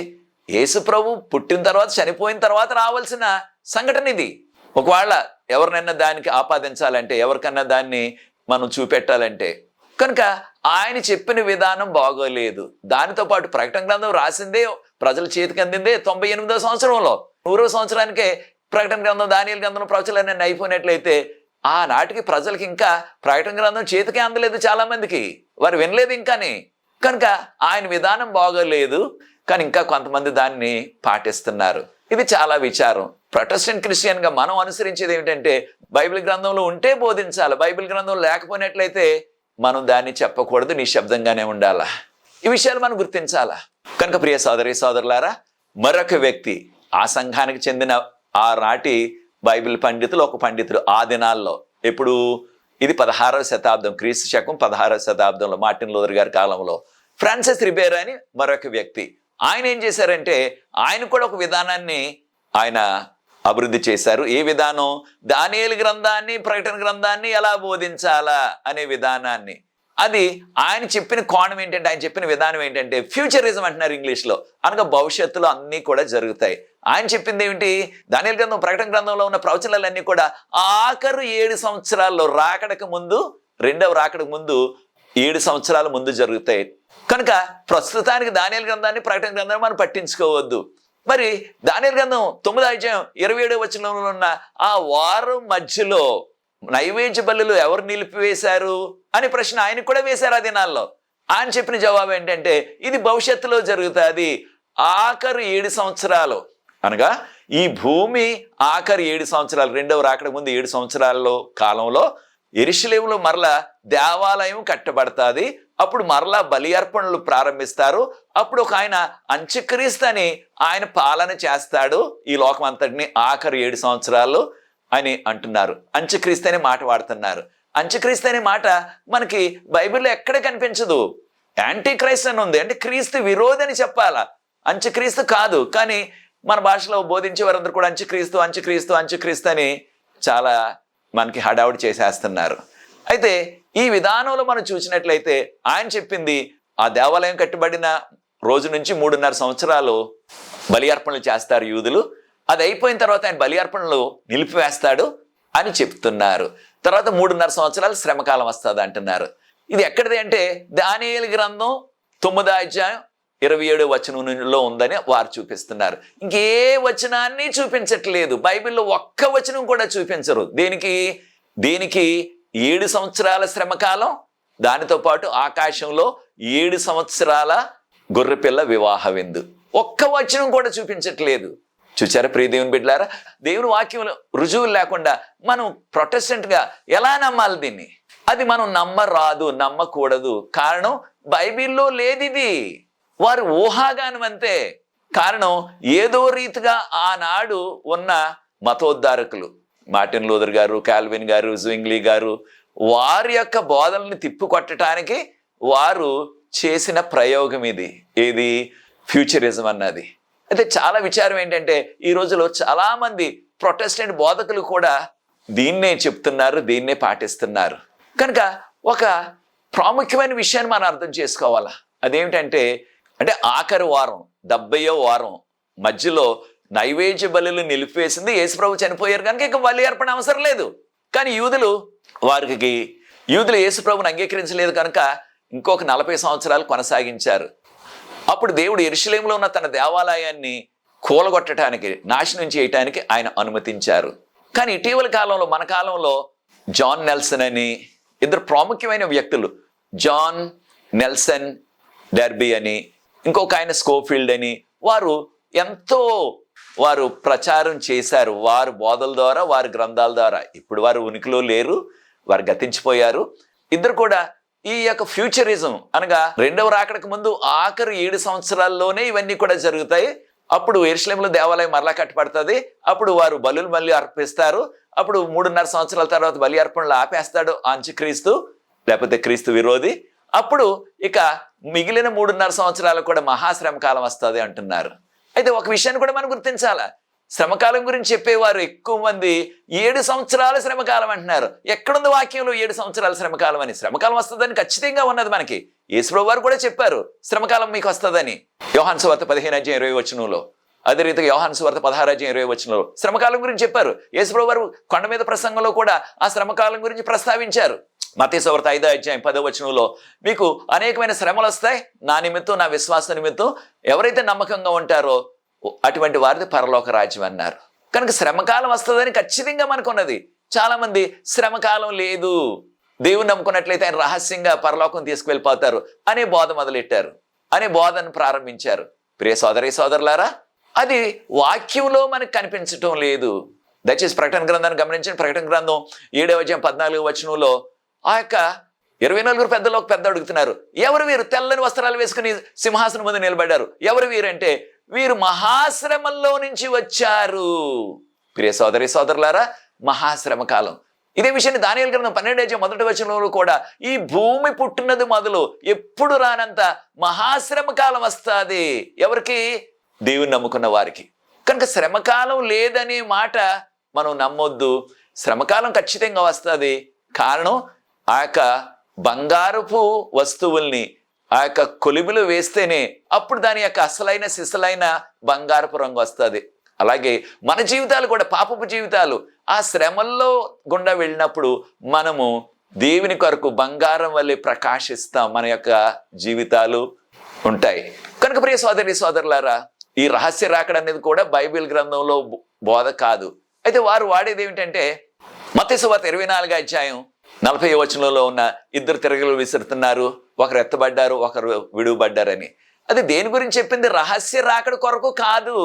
యేసు ప్రభు పుట్టిన తర్వాత, చనిపోయిన తర్వాత రావాల్సిన సంఘటన ఇది. ఒకవేళ ఎవరినైనా దానికి ఆపాదించాలంటే, ఎవరికన్నా దాన్ని మనం చూపెట్టాలంటే, కనుక ఆయన చెప్పిన విధానం బాగోలేదు. దానితో పాటు ప్రకటన గ్రంథం రాసిందే ప్రజల చేతికి అందిందే 98వ సంవత్సరంలో. 100వ సంవత్సరానికే ప్రకటన గ్రంథం, దానియేలు గ్రంథం ప్రవచనాలన్నీ అయిపోయినట్లయితే ఆనాటికి ప్రజలకి ఇంకా ప్రకటన గ్రంథం చేతికే అందలేదు. చాలా మందికి వారు వినలేదు ఇంకాని. కనుక ఆయన విధానం బాగోలేదు, కానీ ఇంకా కొంతమంది దాన్ని పాటిస్తున్నారు. ఇది చాలా విచారం. ప్రొటెస్టెంట్ క్రిస్టియన్ గా మనం అనుసరించేది ఏమిటంటే బైబిల్ గ్రంథంలో ఉంటే బోధించాలి, బైబిల్ గ్రంథం లేకపోయినట్లయితే మనం దాన్ని చెప్పకూడదు, నిశ్శబ్దంగానే ఉండాలా. ఈ విషయాలు మనం గుర్తించాలా. కనుక ప్రియ సోదరి సోదరులారా, మరొక వ్యక్తి ఆ సంఘానికి చెందిన ఆనాటి బైబిల్ పండితులు, ఒక పండితుడు ఆ దినాల్లో, ఎప్పుడు ఇది 16వ శతాబ్దం, క్రీస్తు శకం 16వ శతాబ్దంలో, మార్టిన్ లూథర్ గారి కాలంలో ఫ్రాన్సిస్ రిబేరా అని మరొక వ్యక్తి. ఆయన ఏం చేశారంటే ఆయన కూడా ఒక విధానాన్ని ఆయన అభివృద్ధి చేశారు. ఏ విధానం? దానియేలు గ్రంథాన్ని, ప్రకటన గ్రంథాన్ని ఎలా బోధించాలా అనే విధానాన్ని. అది ఆయన చెప్పిన కోణం ఏంటంటే, ఆయన చెప్పిన విధానం ఏంటంటే ఫ్యూచరిజం అంటున్నారు ఇంగ్లీష్లో, అనగా భవిష్యత్తులో అన్నీ కూడా జరుగుతాయి. ఆయన చెప్పింది ఏమిటి? దానియేలు గ్రంథం, ప్రకటన గ్రంథంలో ఉన్న ప్రవచనాలన్నీ కూడా ఆఖరు 7 సంవత్సరాల్లో, రాకడకు ముందు, రెండవ రాకడకు ముందు 7 సంవత్సరాల ముందు జరుగుతాయి. కనుక ప్రస్తుతానికి దానియేలు గ్రంథాన్ని, ప్రకటన గ్రంథాన్ని మనం పట్టించుకోవద్దు. మరి దానియేలు గ్రంథం 9వ అధ్యాయం 27వ వచనంలో ఉన్న ఆ వారం మధ్యలో నైవేద్య బలులు ఎవరు నిలిపివేశారు అనే ప్రశ్న ఆయన కూడా వేశారు ఆ దినాల్లో. ఆయన చెప్పిన జవాబు ఏంటంటే ఇది భవిష్యత్తులో జరుగుతుంది. ఆఖరు 7 సంవత్సరాలు, అనగా ఈ భూమి ఆఖరు 7 సంవత్సరాలు, రెండవ రాకడ ముందు 7 సంవత్సరాల్లో కాలంలో యెరూషలేములో మరలా దేవాలయం కట్టబడతాది. అప్పుడు మరలా బలి అర్పణలు ప్రారంభిస్తారు. అప్పుడు ఒక ఆయన అంత్యక్రీస్తు అని ఆయన పాలన చేస్తాడు ఈ లోకం అంతటిని ఆఖరు 7 సంవత్సరాలు అని అంటున్నారు. అంత్యక్రీస్తు అనే మాట వాడుతున్నారు. అంత్యక్రీస్తు అనే మాట మనకి బైబిల్లో ఎక్కడ కనిపించదు. యాంటీ క్రైస్ట్ అని ఉంది, అంటే క్రీస్తు విరోధి అని చెప్పాలా, అంత్యక్రీస్తు కాదు. కానీ మన భాషలో బోధించే వారందరూ కూడా అంత్యక్రీస్తు అంత్యక్రీస్తు అంత్యక్రీస్తు అని చాలా మనకి హడావుడి చేసేస్తున్నారు. అయితే ఈ విధానంలో మనం చూసినట్లయితే ఆయన చెప్పింది ఆ దేవాలయం కట్టబడిన రోజు నుంచి 3.5 సంవత్సరాలు బలి అర్పణలు చేస్తారు యూదులు. అది అయిపోయిన తర్వాత ఆయన బలి అర్పణలు నిలిపివేస్తాడు అని చెప్తున్నారు. తర్వాత 3.5 సంవత్సరాలు శ్రమకాలం వస్తుంది అంటున్నారు. ఇది ఎక్కడిది అంటే దానియేలు గ్రంథం 9వ అధ్యాయం 27వ వచనంలో ఉందని వారు చూపిస్తున్నారు. ఇంకే వచనాన్ని చూపించట్లేదు. బైబిల్లో ఒక్క వచనం కూడా చూపించరు. దీనికి 7 సంవత్సరాల శ్రమకాలం, దానితో పాటు ఆకాశంలో 7 సంవత్సరాల గొర్రెపిల్ల వివాహ విందు, ఒక్క వచనం కూడా చూపించట్లేదు. చూచారా ప్రియ దేవుని బిడ్డలారా, దేవుని వాక్యంలో రుజువులు లేకుండా మనం ప్రొటెస్టెంట్గా ఎలా నమ్మాలి దీన్ని? అది మనం నమ్మరాదు, నమ్మకూడదు. కారణం బైబిల్లో లేదు. ఇది వారు ఊహాగానం అంతే. కారణం ఏదో రీతిగా ఆనాడు ఉన్న మతోద్ధారకులు మార్టిన్ లూథర్ గారు, కాల్విన్ గారు, జుయింగ్లీ గారు, వారి యొక్క బోధనల్ని తిప్పికొట్టడానికి వారు చేసిన ప్రయోగం ఇది. ఏది? ఫ్యూచరిజం అన్నది. అయితే చాలా విచారం ఏంటంటే ఈ రోజులో చాలా మంది ప్రొటెస్టెంట్ బోధకులు కూడా దీన్నే చెప్తున్నారు, దీన్నే పాటిస్తున్నారు. కనుక ఒక ప్రాముఖ్యమైన విషయాన్ని మనం అర్థం చేసుకోవాలా. అదేమిటంటే ఆఖరి వారం, 70వ వారం మధ్యలో నైవేద్య బలులు నిలిపివేసింది యేసుప్రభు చనిపోయారు కనుక ఇక బలి అర్పణ అవసరం లేదు. కానీ యూదులు యేసుప్రభుని అంగీకరించలేదు కనుక ఇంకొక 40 సంవత్సరాలు కొనసాగించారు. అప్పుడు దేవుడు యెరూషలేములో ఉన్న తన దేవాలయాన్ని కూలగొట్టడానికి, నాశనం చేయటానికి ఆయన అనుమతించారు. కానీ ఇటీవల కాలంలో, మన కాలంలో జాన్ నెల్సన్ అని ఇద్దరు ప్రాముఖ్యమైన వ్యక్తులు, జాన్ నెల్సన్ డర్బీ అని, ఇంకొక ఆయన స్కోఫీల్డ్ అని, వారు ప్రచారం చేశారు. వారు బోధల ద్వారా, వారి గ్రంథాల ద్వారా. ఇప్పుడు వారు ఉనికిలో లేరు, వారు గతించిపోయారు. ఇద్దరు కూడా ఈ యొక్క ఫ్యూచరిజం, అనగా రెండవ రాకడకు ముందు ఆఖరు 7 సంవత్సరాల్లోనే ఇవన్నీ కూడా జరుగుతాయి. అప్పుడు యెరూషలేములో దేవాలయం మరలా కట్టబడుతుంది. అప్పుడు వారు బలులు మళ్ళీ అర్పిస్తారు. అప్పుడు 3.5 సంవత్సరాల తర్వాత బలి అర్పణలు ఆపేస్తాడు అంత్యక్రీస్తు, లేకపోతే క్రీస్తు విరోధి. అప్పుడు ఇక మిగిలిన 3.5 సంవత్సరాలు కూడా మహాశ్రమకాలం వస్తుంది అంటున్నారు. అయితే ఒక విషయాన్ని కూడా మనం గుర్తించాలా. శ్రమకాలం గురించి చెప్పేవారు ఎక్కువ మంది 7 సంవత్సరాల శ్రమకాలం అంటున్నారు. ఎక్కడుంది వాక్యంలో 7 సంవత్సరాల శ్రమకాలం అని? శ్రమకాలం వస్తుందని ఖచ్చితంగా ఉన్నది మనకి. యేసుప్రభు వారు కూడా చెప్పారు శ్రమకాలం మీకు వస్తుందని. యోహాను సువార్త 15వ అధ్యాయం 20వ వచనంలో, అదే రీతిగా యోహాను సువార్త 16వ అధ్యాయం 20వ వచనంలో శ్రమకాలం గురించి చెప్పారు. యేసుప్రభు వారు కొండ మీద ప్రసంగంలో కూడా ఆ శ్రమకాలం గురించి ప్రస్తావించారు. మత్తయి సువార్త 5వ అధ్యాయం 10వ వచనంలో మీకు అనేకమైన శ్రమలు వస్తాయి, నా నిమిత్తం, నా విశ్వాస నిమిత్తం ఎవరైతే నమ్మకంగా ఉంటారో అటువంటి వారిది పరలోక రాజ్యం అన్నారు. కనుక శ్రమకాలం వస్తుందని ఖచ్చితంగా మనకున్నది. చాలా మంది శ్రమకాలం లేదు, దేవుని నమ్ముకున్నట్లయితే ఆయన రహస్యంగా పరలోకం తీసుకువెళ్ళిపోతారు అనే బోధ మొదలెట్టారు, అనే బోధను ప్రారంభించారు. ప్రియ సోదరి సోదరులారా, అది వాక్యంలో మనకు కనిపించటం లేదు. దయచేసి ప్రకటన గ్రంథాన్ని గమనించండి. ప్రకటన గ్రంథం 7వ అధ్యాయం 14వ వచనంలో ఆ యొక్క 24 పెద్దలు ఒక పెద్ద అడుగుతున్నారు, ఎవరు వీరు? తెల్లని వస్త్రాలు వేసుకుని సింహాసనం ముందు నిలబడ్డారు. ఎవరు వీరంటే, వీరు మహాశ్రమంలో నుంచి వచ్చారు. ప్రియ సోదరి సోదరులారా, మహాశ్రమ కాలం. ఇదే విషయాన్ని దానియేలు గ్రంథం 12వ అధ్యాయం 1వ వచనంలో కూడా ఈ భూమి పుట్టినది మొదలు ఎప్పుడు రానంత మహాశ్రమ కాలం వస్తుంది. ఎవరికి? దేవుని నమ్ముకున్న వారికి. కనుక శ్రమకాలం లేదనే మాట మనం నమ్మొద్దు. శ్రమకాలం ఖచ్చితంగా వస్తుంది. కారణం, ఆ యొక్క బంగారపు వస్తువుల్ని ఆ యొక్క కొలిమిలో వేస్తేనే అప్పుడు దాని యొక్క అసలైన సిసలైన బంగారపు రంగు వస్తుంది. అలాగే మన జీవితాలు కూడా, పాపపు జీవితాలు, ఆ శ్రమల్లో గుండా వెళ్ళినప్పుడు మనము దేవుని కొరకు బంగారం వల్లే ప్రకాశిస్తాం. మన యొక్క జీవితాలు ఉంటాయి. కనుక ప్రియ సోదరి సోదరులారా, ఈ రహస్య రాకడ అనేది కూడా బైబిల్ గ్రంథంలో బోధ కాదు. అయితే వారు వాడేది ఏమిటంటే, మత్తయి సువార్త 24వ అధ్యాయం 40వ వచనంలో ఉన్న 2 తిరగలు విసురుతున్నారు, ఒకరు ఎత్తబడ్డారు, ఒకరు విడువబడ్డారని. అది దేని గురించి చెప్పింది? రహస్య రాకడ కొరకు కాదు.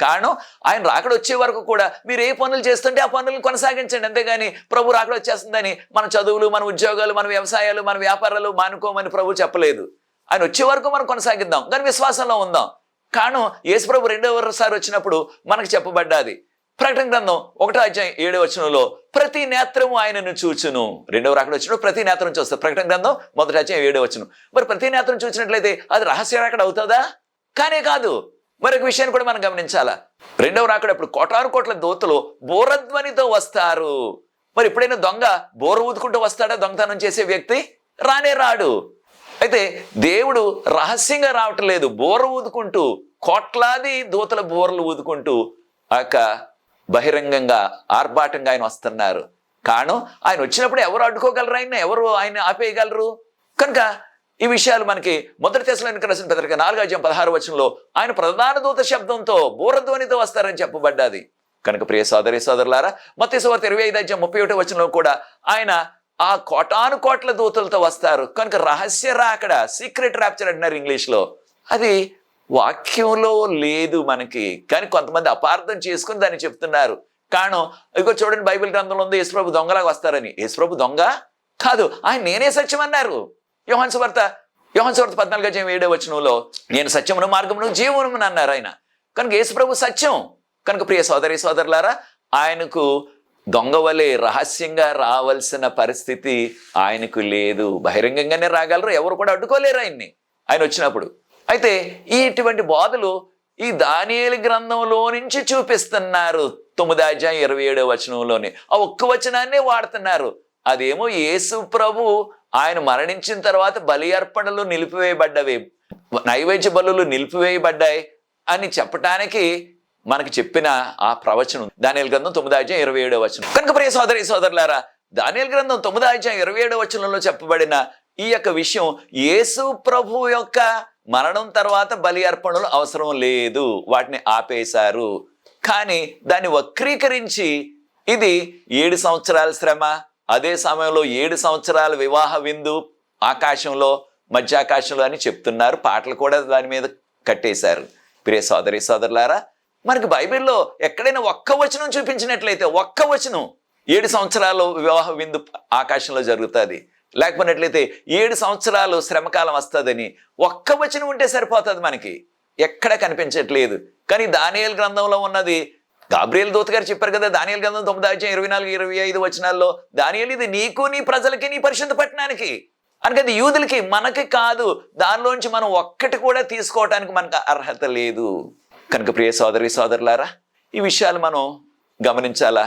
కారణం, ఆయన రాకడ వచ్చే వరకు కూడా మీరు ఏ పనులు చేస్తుంటే ఆ పనులను కొనసాగించండి. అంతేగాని ప్రభు రాకడ వచ్చేస్తుందని మన చదువులు, మన ఉద్యోగాలు, మన వ్యవసాయాలు, మన వ్యాపారాలు మానుకోమని ప్రభు చెప్పలేదు. ఆయన వచ్చే వరకు మనం కొనసాగిద్దాం, కానీ విశ్వాసంలో ఉందాం. కారణం, యేసు ప్రభు 2వసారి వచ్చినప్పుడు మనకు చెప్పబడ్డాది. ప్రకటన గ్రంథం 1వ అధ్యాయం 7వ వచనంలో ప్రతి నేత్రము ఆయనను చూచును. 2వ రాకడ వచ్చినప్పుడు ప్రతి నేత్రం చూస్తారు. ప్రకటన గ్రంథం 1వ అధ్యాయం 7వ వచనం. మరి ప్రతి నేత్రం చూసినట్లయితే అది రహస్య రాకడ అవుతుందా? కానే కాదు. మరొక విషయాన్ని కూడా మనం గమనించాలా. 2వ రాకడ ఇప్పుడు కోటాను కోట్ల దూతలు బోరధ్వనితో వస్తారు. మరి ఎప్పుడైనా దొంగ బోర ఊదుకుంటూ వస్తాడా? దొంగతనం చేసే వ్యక్తి రానే రాడు. అయితే దేవుడు రహస్యంగా రావటం లేదు, బోర ఊదుకుంటూ, కోట్లాది దూతల బోరలు ఊదుకుంటూ ఆ యొక్క బహిరంగంగా ఆర్భాటంగా ఆయన వస్తున్నారు. కారణం, ఆయన వచ్చినప్పుడు ఎవరు అడ్డుకోగలరు? ఎవరు ఆయన ఆపేయగలరు? కనుక ఈ విషయాలు మనకి 1 తెస్సలోనికీయులకు రాసిన పత్రిక 4వ అధ్యాయం 16వ వచనంలో ఆయన ప్రధాన దూత శబ్దంతో బోరధ్వనితో వస్తారని చెప్పబడ్డది. కనుక ప్రియ సోదరి సోదరులారా, మత్తయి సువార్త 25వ అధ్యాయం 31వ వచనంలో కూడా ఆయన ఆ కోటాను కోట్ల దూతలతో వస్తారు. కనుక రహస్య రాకడ, సీక్రెట్ ర్యాప్చర్ అంటున్నారు ఇంగ్లీష్లో, అది వాక్యంలో లేదు మనకి. కానీ కొంతమంది అపార్థం చేసుకుని దాన్ని చెప్తున్నారు. కారణం, ఇదిగో చూడండి, బైబిల్ గ్రంథంలో ఉంది యేసుప్రభు దొంగలాగా వస్తారని. యేసుప్రభు దొంగ కాదు, ఆయన నేనే సత్యం అన్నారు. యోహాను సువార్త 14వ అధ్యాయం 7వ వచనంలో నేను సత్యమును మార్గమును జీవమును అన్నారు ఆయన. కనుక యేసుప్రభు సత్యం. కనుక ప్రియ సోదరి సోదరులారా, ఆయనకు దొంగ వలె రహస్యంగా రావాల్సిన పరిస్థితి ఆయనకు లేదు. బహిరంగంగానే రాగలరు, ఎవరు కూడా అడ్డుకోలేరు ఆయన్ని ఆయన వచ్చినప్పుడు. అయితే ఇటువంటి బోధలు ఈ దానియేలు గ్రంథంలో నుంచి చూపిస్తున్నారు. 9వ అధ్యాయం 27వ వచనంలోనే ఆ ఒక్క వచనాన్నే వాడుతున్నారు. అదేమో యేసు ప్రభు ఆయన మరణించిన తర్వాత బలి అర్పణలు నిలిపివేయబడ్డవి, నైవేద్య బలులు నిలిపివేయబడ్డాయి అని చెప్పటానికి మనకి చెప్పిన ఆ ప్రవచనం దానియేలు గ్రంథం 9వ అధ్యాయం 27వ వచనం. కనుక ప్రియ సోదరి సోదరులారా, దానియేలు గ్రంథం 9వ అధ్యాయం 27వ వచనంలో చెప్పబడిన ఈ యొక్క విషయం, యేసు ప్రభు యొక్క మరణం తర్వాత బలి అర్పణలు అవసరం లేదు, వాటిని ఆపేశారు. కానీ దాన్ని వక్రీకరించి ఇది 7 సంవత్సరాల శ్రమ, అదే సమయంలో 7 సంవత్సరాల వివాహ విందు ఆకాశంలో, మధ్యాకాశంలో అని చెప్తున్నారు. పాటలు కూడా దాని మీద కట్టేశారు. ప్రియ సోదరి సోదరులారా, మనకి బైబిల్లో ఎక్కడైనా ఒక్క వచనం చూపించినట్లయితే, ఒక్క వచనం 7 సంవత్సరాలు వివాహ విందు ఆకాశంలో జరుగుతుంది, లేకపోయినట్లయితే 7 సంవత్సరాలు శ్రమకాలం వస్తుందని ఒక్క వచనం ఉంటే సరిపోతుంది. మనకి ఎక్కడ కనిపించట్లేదు. కానీ దానియేలు గ్రంథంలో ఉన్నది, గాబ్రియల్ దూత గారు చెప్పారు కదా, దానియేలు గ్రంథం 9వ అధ్యాయం 24-25 వచనాల్లో, దానియేలు ఇది నీకు, నీ ప్రజలకి, నీ పరిశుద్ధ పట్టణానికి అనగా అది యూదులకి, మనకి కాదు. దానిలోంచి మనం ఒక్కటి కూడా తీసుకోవటానికి మనకు అర్హత లేదు. కనుక ప్రియ సోదరి సోదరులారా, ఈ విషయాలు మనం గమనించాలా.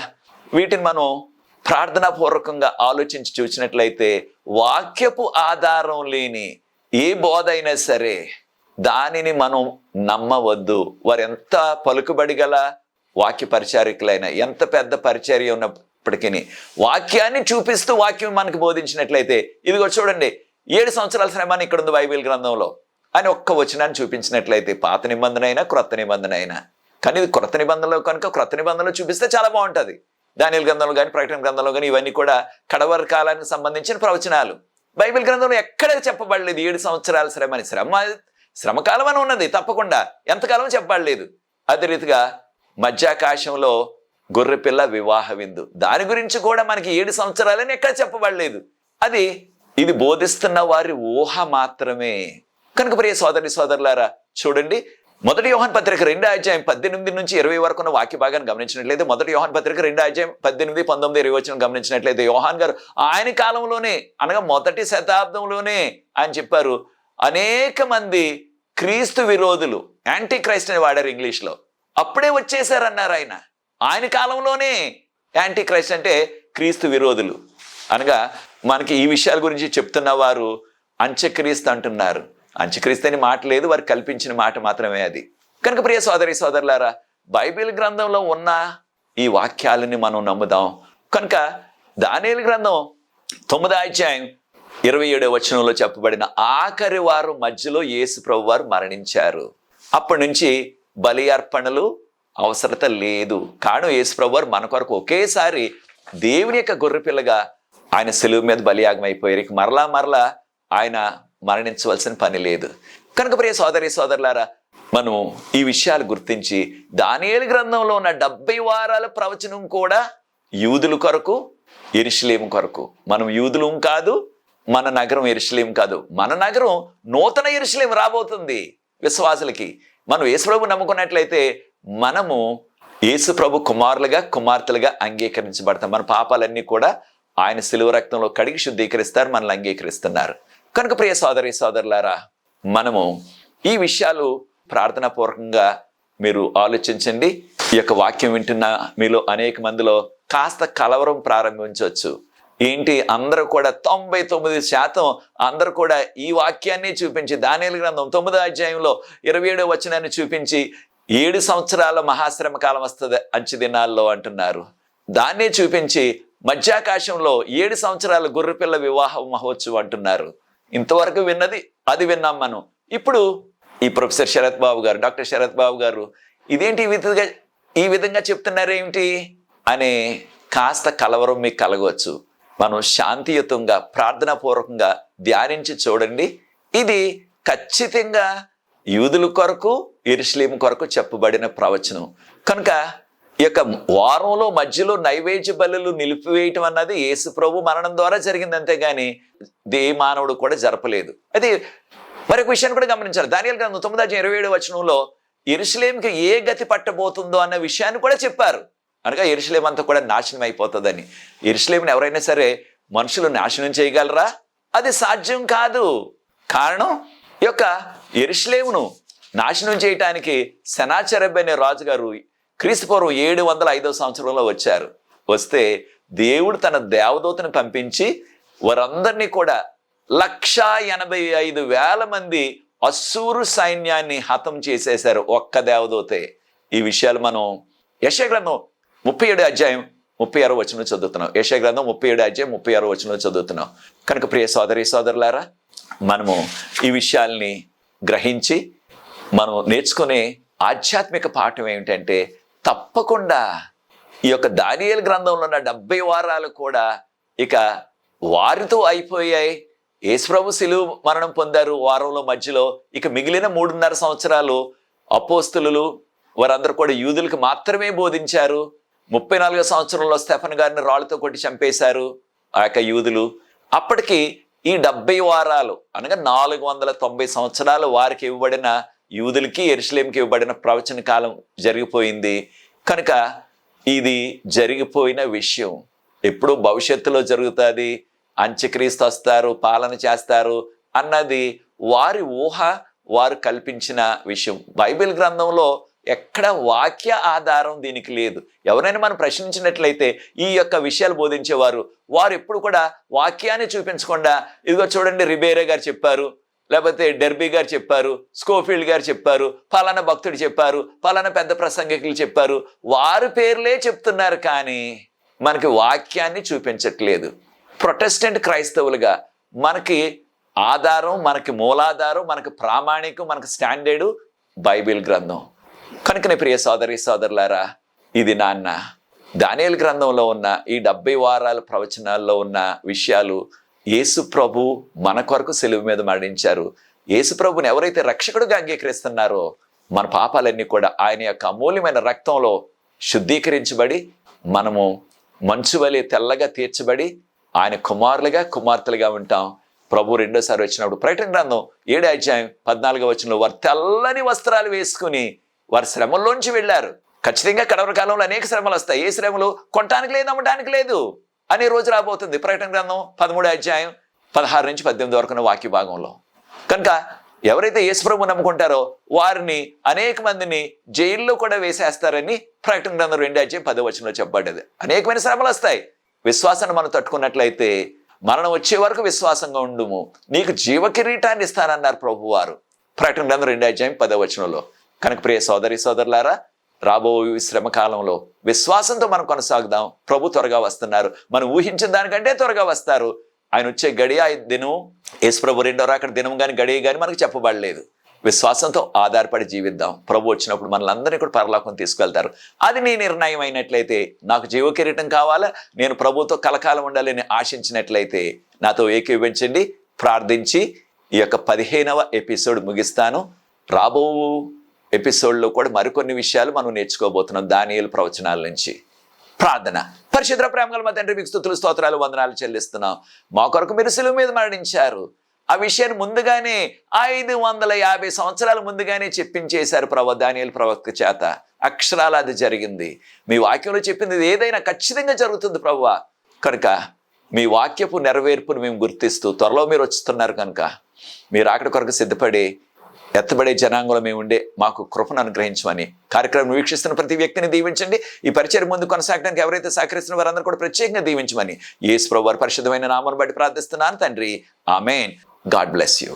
వీటిని మనం ప్రార్థనాపూర్వకంగా ఆలోచించి చూసినట్లయితే, వాక్యపు ఆధారం లేని ఏ బోధ అయినా సరే దానిని మనం నమ్మవద్దు. వారు ఎంత పలుకుబడి గల వాక్య పరిచారికులైనా, ఎంత పెద్ద పరిచర్య ఉన్న ఉన్నప్పటికీ వాక్యాన్ని చూపిస్తూ వాక్యం మనకు బోధించినట్లయితే, ఇదిగో చూడండి 7 సంవత్సరాల శ్రమ అని ఇక్కడ ఉంది బైబిల్ గ్రంథంలో అని ఒక్క వచనాన్ని చూపించినట్లయితే, పాత నిబంధన అయినా క్రొత్త నిబంధన అయినా, కానీ ఇది క్రొత్త నిబంధనలో కనుక క్రొత్త నిబంధనలో చూపిస్తే చాలా బాగుంటుంది. దానియేలు గ్రంథంలో కానీ ప్రకటన గ్రంథంలో కానీ ఇవన్నీ కూడా కడవరి కాలానికి సంబంధించిన ప్రవచనాలు. బైబిల్ గ్రంథంలో ఎక్కడ చెప్పబడలేదు 7 సంవత్సరాల శ్రమ అని. శ్రమకాలం అని ఉన్నది తప్పకుండా, ఎంతకాలం చెప్పబడలేదు. అదే రీతిగా మధ్యాకాశంలో గొర్రెపిల్ల వివాహ విందు, దాని గురించి కూడా మనకి 7 సంవత్సరాలని ఎక్కడ చెప్పబడలేదు. ఇది బోధిస్తున్న వారి ఊహ మాత్రమే. కనుక ప్రియ సోదరి సోదరులారా, చూడండి 1 యోహాను పత్రిక 2వ అధ్యాయం 18 నుంచి 20 వరకు ఉన్న వాక్య భాగాన్ని గమనించినట్లయితే, 1 యోహాను పత్రిక 2వ అధ్యాయం 18, 19, 20 వచనం గమనించినట్లయితే, యోహాన్ గారు ఆయన కాలంలోనే అనగా 1వ శతాబ్దంలోనే ఆయన చెప్పారు, అనేక మంది క్రీస్తు విరోధులు, యాంటీ క్రైస్ట్ అని వాడారు ఇంగ్లీష్లో, అప్పుడే వచ్చేసారన్నారు ఆయన కాలంలోనే. యాంటీ క్రైస్ట్ అంటే క్రీస్తు విరోధులు అనగా మనకి ఈ విషయాల గురించి చెప్తున్న వారు అంత్యక్రీస్తు అంటున్నారు. అంత్యక్రీస్తు అని మాట లేదు, వారు కల్పించిన మాట మాత్రమే అది. కనుక ప్రియ సోదరి సోదరులారా, బైబిల్ గ్రంథంలో ఉన్న ఈ వాక్యాలని మనం నమ్ముదాం. కనుక దానియేలు గ్రంథం 9వ అధ్యాయం 27వ వచనంలో చెప్పబడిన ఆఖరి వారు మధ్యలో యేసు ప్రభు వారు మరణించారు. అప్పటి నుంచి బలి అర్పణలు అవసరత లేదు. కారణం యేసు ప్రభు వారు మన కొరకు ఒకేసారి దేవుని యొక్క గొర్రెపిల్లగా ఆయన సిలువ మీద బలియాగం అయిపోయారు. ఇక మరలా ఆయన మరణించవలసిన పని లేదు. కనుక ప్రియ సోదరి సోదరులారా, మనం ఈ విషయాలు గుర్తించి దానియేలు గ్రంథంలో ఉన్న 70 వారాల ప్రవచనం కూడా యూదుల కొరకు, యెరూషలేము కొరకు. మనం యూదులం కాదు, మన నగరం యెరూషలేము కాదు, మన నగరం నూతన యెరూషలేము రాబోతుంది విశ్వాసులకి. మనం యేసు ప్రభు నమ్ముకున్నట్లయితే మనము యేసు ప్రభు కుమారులుగా, కుమార్తెలుగా అంగీకరించబడతాం. మన పాపాలన్నీ కూడా ఆయన సిలువ రక్తంలో కడిగి శుద్ధీకరిస్తారు, మనల్ని అంగీకరిస్తున్నారు. కనుక ప్రియ సోదరి సోదరులారా, మనము ఈ విషయాలు ప్రార్థనాపూర్వకంగా మీరు ఆలోచించండి. ఈ యొక్క వాక్యం వింటున్న మీలో అనేక మందిలో కాస్త కలవరం ప్రారంభించవచ్చు. ఏంటి, అందరూ కూడా 99% అందరూ కూడా ఈ వాక్యాన్ని చూపించి, దానియేలు గ్రంథం 9వ అధ్యాయంలో 27వ వచనాన్ని చూపించి 7 సంవత్సరాల మహాశ్రమ కాలం వస్తుంది అంచె దినాల్లో అంటున్నారు. దాన్నే చూపించి మధ్యాకాశంలో 7 సంవత్సరాల గొర్రెపిల్ల వివాహ మహోత్సవం అంటున్నారు. ఇంతవరకు విన్నది అది విన్నాం మనం. ఇప్పుడు ఈ ప్రొఫెసర్ శరత్ బాబు గారు, డాక్టర్ శరత్ బాబు గారు ఇదేంటి ఈ విధంగా చెప్తున్నారేమిటి అనే కాస్త కలవరం మీకు కలగవచ్చు. మనం శాంతియుతంగా ప్రార్థనాపూర్వకంగా ధ్యానించి చూడండి. ఇది ఖచ్చితంగా యూదుల కొరకు, యెరూషలేము కొరకు చెప్పబడిన ప్రవచనం. కనుక ఈ యొక్క వారంలో మధ్యలో నైవేద్య బలులు నిలిపివేయటం అన్నది యేసు ప్రభు మరణం ద్వారా జరిగింది, అంతేగాని ఏ మానవుడు కూడా జరపలేదు. అది మరొక విషయాన్ని కూడా గమనించాలి. దానియేలు గ్రంథం 9వ అధ్యాయం 27వ వచనంలో యెరూషలేముకి ఏ గతి పట్టబోతుందో అన్న విషయాన్ని కూడా చెప్పారు. అనగా యెరూషలేము అంతా కూడా నాశనం అయిపోతుందని. యెరూషలేముని ఎవరైనా సరే మనుషులు నాశనం చేయగలరా? అది సాధ్యం కాదు. కారణం, ఈ యొక్క యెరూషలేమును నాశనం చేయటానికి సెనాచెరబ్ అనే రాజుగారు క్రీస్తుపూర్వం 705వ సంవత్సరంలో వచ్చారు. వస్తే దేవుడు తన దేవదూతను పంపించి వారందరినీ కూడా 185,000 మంది అస్సూరు సైన్యాన్ని హతం చేసేశారు ఒక్క దేవదూతే. ఈ విషయాలు మనం యెషయా గ్రంథం 37వ అధ్యాయం 36వ వచనం చదువుతున్నాం. యెషయా గ్రంథం 37వ అధ్యాయం 36వ వచనం చదువుతున్నాం. కనుక ప్రియ సోదరి సోదరులారా, మనము ఈ విషయాల్ని గ్రహించి మనం నేర్చుకునే ఆధ్యాత్మిక పాఠం ఏమిటంటే, తప్పకుండా ఈ యొక్క దానియేలు గ్రంథంలో ఉన్న 70 వారాలు కూడా ఇక వారితో అయిపోయాయి. యేసుప్రభు సిలువ మరణం పొందారు వారంలో మధ్యలో. ఇక మిగిలిన 3.5 సంవత్సరాలు అపోస్తులు వారందరూ కూడా యూదులకు మాత్రమే బోధించారు. 34వ సంవత్సరంలో స్టెఫన్ గారిని రాళ్ళతో కొట్టి చంపేశారు ఆ యొక్క యూదులు. అప్పటికి ఈ 70 వారాలు అనగా 490 సంవత్సరాలు వారికి ఇవ్వబడిన యూదులకి, యెరూషలేముకి ఇవ్వబడిన ప్రవచన కాలం జరిగిపోయింది. కనుక ఇది జరిగిపోయిన విషయం. ఎప్పుడు భవిష్యత్తులో జరుగుతుంది, అంత్యక్రీస్తు వస్తారు, పాలన చేస్తారు అన్నది వారి ఊహ, వారు కల్పించిన విషయం. బైబిల్ గ్రంథంలో ఎక్కడ వాక్య ఆధారం దీనికి లేదు. ఎవరైనా మనం ప్రశ్నించినట్లయితే ఈ యొక్క విషయాలు బోధించేవారు వారు ఎప్పుడు కూడా వాక్యాన్ని చూపించకుండా, ఇదిగో చూడండి రిబేరే గారు చెప్పారు, లేకపోతే డెర్బీ గారు చెప్పారు, స్కోఫీల్డ్ గారు చెప్పారు, పలానా భక్తుడు చెప్పారు, పలానా పెద్ద ప్రసంగికులు చెప్పారు, వారి పేర్లే చెప్తున్నారు. కానీ మనకి వాక్యాన్ని చూపించట్లేదు. ప్రొటెస్టెంట్ క్రైస్తవులుగా మనకి ఆధారం, మనకి మూలాధారం, మనకి ప్రామాణికం, మనకి స్టాండర్డు బైబిల్ గ్రంథం. కనుకనే ప్రియ సోదరి సోదరులారా, ఇది నాన్న దానియేలు గ్రంథంలో ఉన్న ఈ 70 వారాల ప్రవచనాల్లో ఉన్న విషయాలు యేసు ప్రభు మన కొరకు సిలువ మీద మరణించారు. యేసు ప్రభుని ఎవరైతే రక్షకుడిగా అంగీకరిస్తున్నారో మన పాపాలన్నీ కూడా ఆయన యొక్క అమూల్యమైన రక్తంలో శుద్ధీకరించబడి మనము మంచు వలె తెల్లగా తీర్చబడి ఆయన కుమారులుగా కుమార్తెలుగా ఉంటాం. ప్రభు రెండోసారి వచ్చినప్పుడు ప్రకటన గ్రంథం 7:14 వారు తెల్లని వస్త్రాలు వేసుకుని వారి శ్రమల్లోంచి వెళ్ళారు. ఖచ్చితంగా కడవరి కాలంలో అనేక శ్రమలు వస్తాయి. ఏ శ్రమలు? కొనటానికి లేదు, అమ్మటానికి లేదు అనే రోజు రాబోతుంది. ప్రకటన గ్రంథం 13:16-18 వరకు వాక్య భాగంలో. కనుక ఎవరైతే యేసుప్రభు నమ్ముకుంటారో వారిని అనేక మందిని జైల్లో కూడా వేసేస్తారని ప్రకటన గ్రంథం 2:10 చెప్పబడ్డది. అనేకమైన శ్రమలు వస్తాయి. విశ్వాసాన్ని మనం తట్టుకున్నట్లయితే మరణం వచ్చే వరకు విశ్వాసంగా ఉండుము, నీకు జీవ కిరీటాన్ని ఇస్తానన్నారు ప్రభు వారు ప్రకటన గ్రంథం 2:10. కనుక ప్రియ సోదరి సోదరులారా, రాబో శ్రమ కాలంలో విశ్వాసంతో మనం కొనసాగుదాం. ప్రభు త్వరగా వస్తున్నారు. మనం ఊహించిన దానికంటే త్వరగా వస్తారు. ఆయన వచ్చే గడియ దినం, యేసు ప్రభు రెండో రాకడ దినం కానీ గడియ కానీ మనకు చెప్పబడలేదు. విశ్వాసంతో ఆధారపడి జీవిద్దాం. ప్రభు వచ్చినప్పుడు మనల్ని కూడా పరలోకం తీసుకెళ్తారు. అది నీ నిర్ణయం అయినట్లయితే, నాకు జీవ కిరీటం కావాలా, నేను ప్రభుతో కలకాలం ఉండాలని ఆశించినట్లయితే నాతో ఏకీభవించండి. ప్రార్థించి ఈ యొక్క 15వ ఎపిసోడ్ ముగిస్తాను. రాబో ఎపిసోడ్లో కూడా మరికొన్ని విషయాలు మనం నేర్చుకోబోతున్నాం దానియేలు ప్రవచనాల నుంచి. ప్రార్థన. పరిశుద్ధ ప్రేమగల మా తండ్రి, మీకు స్తుతులు స్తోత్రాలు వందనాలు చెల్లిస్తున్నాం. మా కొరకు మీరు సిలువ మీద మరణించారు. ఆ విషయాన్ని ముందుగానే 550 సంవత్సరాల ముందుగానే చెప్పించేశారు ప్రభు దానియేలు ప్రవక్త చేత. అక్షరాల అది జరిగింది. మీ వాక్యంలో చెప్పింది ఏదైనా ఖచ్చితంగా జరుగుతుంది ప్రభువా. కనుక మీ వాక్యపు నెరవేర్పును మేము గుర్తిస్తూ త్వరలో మీరు వస్తున్నారు కనుక మీరు అక్కడి కొరకు సిద్ధపడి ఎత్తబడే జనాంగంలో మేము ఉండే మాకు కృపను అనుగ్రహించమని, కార్యక్రమం వీక్షిస్తున్న ప్రతి వ్యక్తిని దీవించండి. ఈ పరిచయం ముందు కొనసాగడానికి ఎవరైతే సహకరిస్తున్న వారందరూ కూడా ప్రత్యేకంగా దీవించమని యేసు ప్రభువు వారి పరిశుద్ధమైన నామమును బట్టి ప్రార్థిస్తున్నాను తండ్రి. ఆమేన్. God bless you.